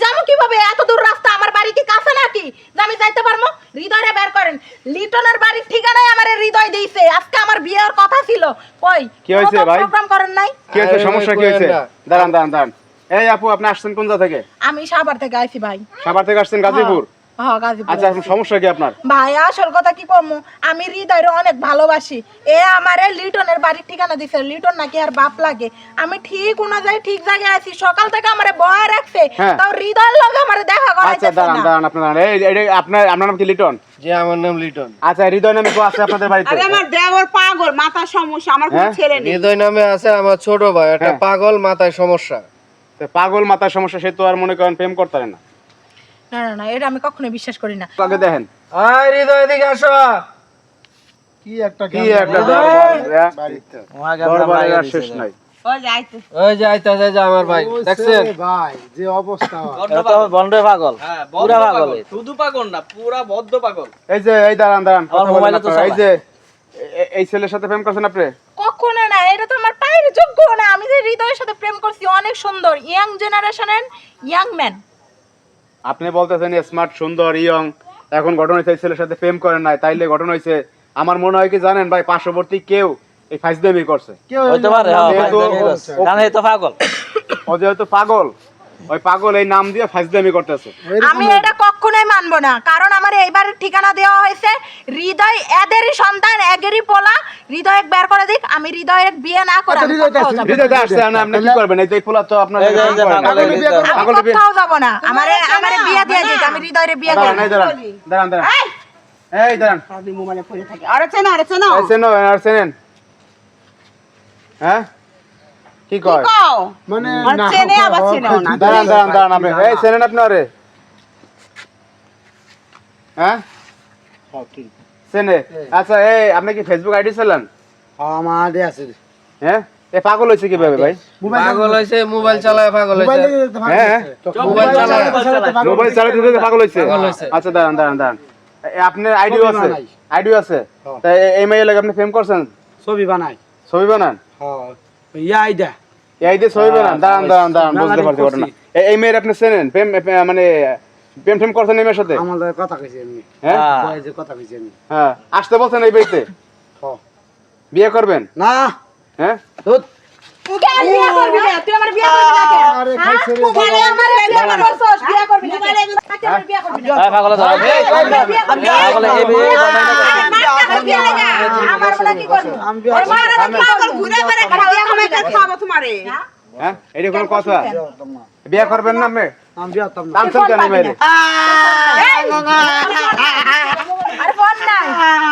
যাবো কিভাবে? এত দূর রাস্তা, আমার বাড়ি কি কাছে নাকি যে আমি যাইতে পারবো? হৃদয়রে বের করেন। লিটনের বাড়ির ঠিকানাই আমারে হৃদয় দিয়েছে। আজকে আমার বিয়ের কথা ছিল। কই কি হয়েছে ভাই? প্রোগ্রাম করেন নাই? কি হয়েছে? সমস্যা কি হয়েছে? দাঁড়ান দাঁড়ান দাঁড়ান। এই আপু, আপনি আসছেন কোন জায়গা থেকে? আমি সাভার থেকে আইছি ভাই। সাভার থেকে আসছেন গাজীপুর? হ্যাঁ, গাজীপুর। আচ্ছা, এখন সমস্যা কি আপনার? ভাই আসল কথা কি কমু, আমি হৃদয়ের অনেক ভালোবাসি। এ আমারে লিটনের বাড়ির ঠিকানা দিছে। লিটন নাকি আর বাপ লাগে। আমি ঠিক অনুযায়ী ঠিক জায়গায় আছি। সকাল থেকে আমারে বয় রাখছে, হ্যাঁ। তাও হৃদয়ের লগে আমারে দেখা আচ্ছা করাইছে দাঁড়ান না। দাঁড়ান, আপনার দাঁড়ান। এই আপনার নাম কি লিটন? জি, আমার নাম লিটন। আচ্ছা, হৃদয় নামে কেউ আছে আপনাদের বাড়িতে? আরে আমার দেওর পাগল, মাথার সমস্যা, আমার কোনো হ্যাঁ? ছেলে নেই। হৃদয় নামে আছে আমার ছোট ভাই, একটা হ্যাঁ। পাগল, মাথায় সমস্যা। তো পাগল মাথার সমস্যা, সে তো আর মনে করেন প্রেম করতে পারে না। না না না, এটা আমি কখনোই বিশ্বাস করি না। আগে দেখেন আয় হৃদয়, এদিকে আসো। কি একটা দরবারের আর শেষ নাই। ওই যাই তো। ওই যে আইতাছে যে আমার ভাই, দেখছেন? ভাই যে অবস্থা বন্ডে পাগল, হ্যাঁ, পুরা পাগল। শুধু পাগল না, পুরা বদ্ধ পাগল। এই যে এই দাঁড়ান দাঁড়ান, আমার কথা বলেন মোবাইলে তো আপনারা। এই চালায়। যে এই ছেলের সাথে প্রেম করছেন আপনি? কখনো না, এটা তো আমার পায়ের যোগ্য না। আমি যে হৃদয়ের সাথে প্রেম করছি, অনেক সুন্দর, ইয়াং জেনারেশনের ইয়াং ম্যান। আপনি বলতেছেন স্মার্ট, সুন্দর, ইয়ং। এখন ঘটনা হয়েছে এই ছেলের সাথে প্রেম করেন নাই, তাইলে ঘটনা হয়েছে আমার মনে হয় কি জানেন ভাই, পার্শ্ববর্তী কেউ এই ফাইজদামি করছে। হইতে পারে, হ্যাঁ, যেহেতু কারণ এই তো পাগল। ও যেহেতু পাগল, ওই পাগল এই নাম দিয়ে ফাইজদামি করতেছে। আমি এটা কখনোই মানবো না, কারণ আমার এইবার ঠিকানা দেওয়া হয়েছে। হৃদয় এদেরই সন্তান, এদেরই পোলা। হৃদয় বের করে দিক, আমি হৃদয়ের বিয়ে না করে আমি কোথাও যাবো না। হৃদয় আসছে, আপনি কি করবেন? এই যে ফুলা তো আপনার এই যে আমি কোথাও যাবো না। আমারে বিয়ে দিয়ে দিক, আমি হৃদয়ের বিয়ে করব। দাঁড়ান দাঁড়ান দাঁড়ান, এই দাঁড়ান। আমি মোবাইলে পড়ে থাকি। আরে চেনো, আরে চেনো। এই চেনো আর চেনেন? হ্যাঁ, কি কয়? কও মানে চেনে আবার চেনো না। দাঁড়ান দাঁড়ান দাঁড়ান, আপনি এই চেনেন আপনি আরে? হ্যাঁ, চেনে? আচ্ছা, এই আপনি কি ফেসবুক আইডি চালান? আমার আছে হ্যাঁ, এ পাগল হয়েছে কিভাবে ভাই? পাগল হইছে, মোবাইল চালায় পাগল হইছে। হ্যাঁ, মোবাইল চালায় মোবাইল চালাতে চালাতে পাগল হয়েছে। পাগল হয়েছে। আচ্ছা দাঁড়ান দাঁড়ান দাঁড়ান, আপনার আইডিও আছে? আইডিও আছে? তাই এই মেয়ে লাগে আপনি ফেম করছেন? ছবি বানাই ছবি বানান? ইয়া আইডা এই যে ছবি বানান? দাঁড়ান দাঁড়ান দাঁড়ান, বুঝতে পারছি ঘটনা। এই মেয়ের আপনি চেনেন? প্রেম মানে প্রেম ফেম করছেন এই মেয়ের সাথে? আমাদের কথা কইছি আমি হ্যাঁ কয় যে কথা কইছি আমি হ্যাঁ, আসতে বলছেন এই বাড়িতে? বিয়ে করবেন? না হ্যাঁ, কেন বিয়ে করবি না? তুই আমার বিয়ে করবি না কেন? আরে হ্যাঁ? খাইছে রে মোবাইলে আমার বিয়ে করছস, বিয়ে করবি না কেন? তাকে আমার বিয়ে করবি না। এই পাগল ধরো, পাগল এই বিয়ে আমার বলা কি করবো? আমি বিয়ে ওর মায়ের আমি পাগল ঘুরে বেড়ে খাওয়া কামাই করে খাওয়াবো তোমারে। হ্যাঁ, এটা কোনো কথা? বিয়ে করবেন না আপনি? আমি বিয়ে করতাম না টানছেন কেন এই মেয়েরে? আরে ফোন নাই,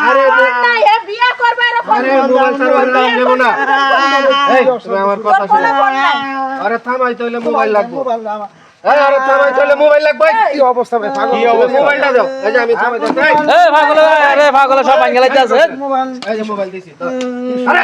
আরে ফোন নাই, এ বিয়ে করবে আর ফোন নাই। মোবাইল চালায় দাম নেব না। এই তুমি আমার কথা তোর শুনো। কোনো ফোন নাই। আরে থামাই তাইলে মোবাইল লাগবে। মোবাইল আমার এই আরে থামাই তাইলে মোবাইল লাগবে। কি অবস্থা ভাই পাগল কি অবস্থা? মোবাইলটা দাও। এই যে আমি থামাই দিচ্ছি। এই পাগল, আরে পাগল সব ভাঙে লাইতে আছে। মোবাইল এই যে মোবাইল দিছি। আরে